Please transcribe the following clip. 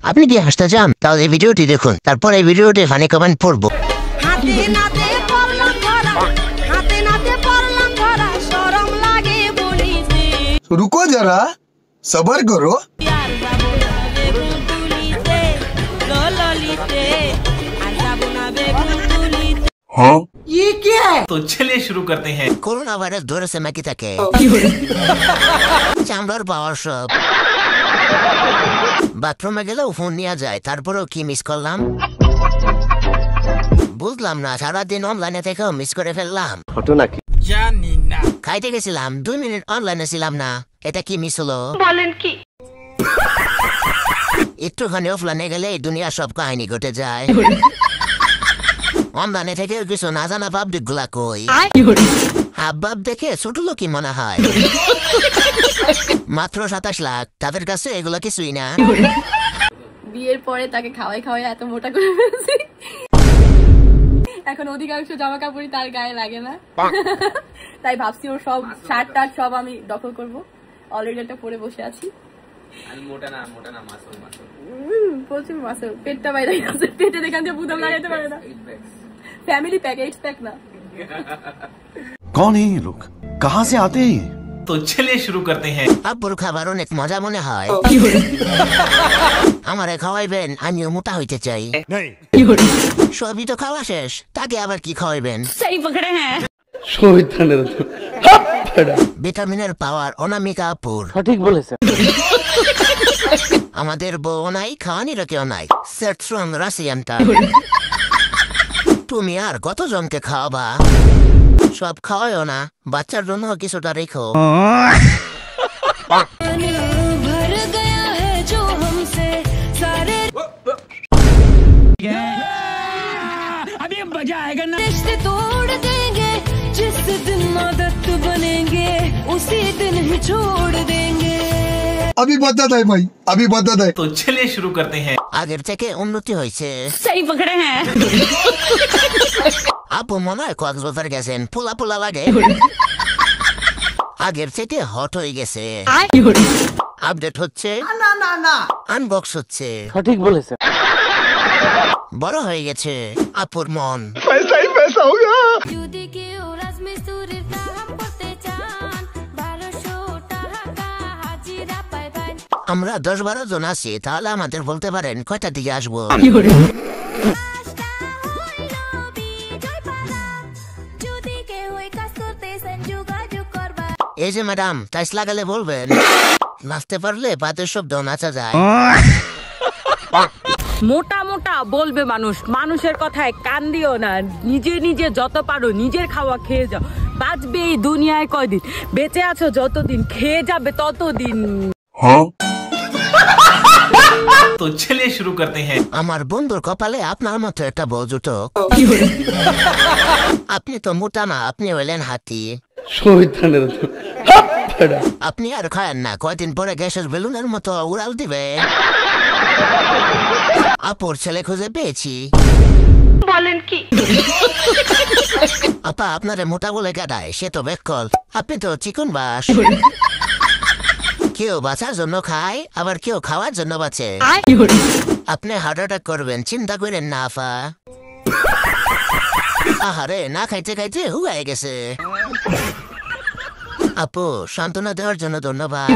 আপনি কি হাসতে চান তাহলে এই ভিডিওটি দেখুন, তারপর এই ভিডিওটি ফানি কমেন্ট পড়বো। रुको जरा सबर करो। हाँ? ये क्या है? तो चलिए शुरू करते हैं। করোনা ভাইরাস ধরেছে নাকি তাকে? চামড়ার পাওয়ার সব। বাথরুমে গেলেও ফোন নিয়ে যায়, তারপরেও কি মিস করলাম বুঝলাম না। সারাদিন অনলাইনে থেকেও মিস করে ফেললাম। জানি না। খাইতে গেছিলাম 2 মিনিট অনলাইনে ছিলাম না, এটা কি মিস হলো? বলেন কি? একটুখানি অফলাইনে গেলে দুনিয়া সব কাহিনী ঘটে যায়। অনলাইনে থেকে কিছু না জানা পাবলিক গুলা কই হাবভাব দেখে ছোট লোকই মনে হয়। মাত্র 27 লাখ, তাদের কাছে এগুলো কিছুই না। বিয়ের পরে তাকে খাওয়াই খাওয়াই এত মোটা করে ফেলছি, এখন অধিকাংশ জামা কাপড়ই তার গায়ে লাগে না। তাই ভাবছি ওর সব শার্ট টার্ট সব আমি দখল করবো। অলরেডি একটা পরে বসে আছি। প্রচুর মাসল, পেটটা বাইরে গেছে, পেটে দেখান যে বুদাম লাগাইতে পারে না। फैमिली पैक 8 पैक ना। कौन है ये लोग, कहाँ से आते हैं? तो चलिए शुरू करते हैं। আব্বুর খাবার অনেক মজা মনে হয়। আমারে খাওয়াইবেন, আমিও মোটা হইতে চাই। সবই তো খাওয়া শেষ, তাকে আবার কি খাওয়াইবেন? सही पकड़े हैं। ভিটামিনের পাওয়ার অনামিকা আপুর। সঠিক বলেছে। আমাদের বউ নাই, খাওয়ানিরও কেউ নাই। সেট ফ্রম রাশিয়ানটা। তুমি আর কতজনকে খাওয়াবা? সব খাওয়াও না, বাচ্চার জন্য কিছুটা রেখো। अभी मजा आएगा ना। रिश्ते तोड़ देंगे जिस दिन आदत बनेंगे उसी दिन ही छोड़ देंगे। अभी बदत है भाई, अभी बदत है। तो चलिए शुरू करते हैं। আগের থেকে উন্নতি হয়েছে। सही पकड़े हैं। আপু মনে হয় কক্সবাজার গেছেন, পোলা পোলা লাগে। আগের থেকে হট হয়ে গেছে। আপডেট হচ্ছে, আনবক্স হচ্ছে। সঠিক বলেছে। বড় হয়ে গেছে আপুর মন। पैसा ही पैसा होगा। আমরা 10-12 জন আছি, তাহলে আমাদের বলতে পারেন কয়টা দিকে আসবো? এই যে ম্যাডাম, টাইস লাগালে বলবেন। নাচতে পারলে বাতের শব্দ নাচা যায়। মোটা মোটা বলবে মানুষ, মানুষের কথায় কান দিও না। নিজে নিজে যত পারো নিজের খাওয়া খেয়ে যাও। বাঁচবে এই দুনিয়ায় কয়দিন, বেঁচে আছো যতদিন, খেয়ে যাবে ততদিন। तो चलिए शुरू करते हैं। আমার বন্ধুর কপালে আপনার মতো একটা বউ জুটুক। আপনি তো মোটা না, আপনি হইলেন হাতি। আপনি আর খায়েন না, কয়দিন পরে গ্যাসের বেলুনের মতো উড়াল দিবে। আপুর ছেলে খুঁজে পেয়েছি। বলেন কি? আপা আপনারে মোটা বলে কাটায়, সে তো বেকল। আপনি তো চিকন বাস। কেউ বাঁচার জন্য খায়, আবার কেউ খাওয়ার জন্য বাঁচে। আপনি হার্ট অ্যাটাক করবেন, চিন্তা করেন না আফা। আহারে, না খাইতে খাইতে হুগায় গেছে। আপু সান্ত্বনা দেওয়ার জন্য ধন্যবাদ।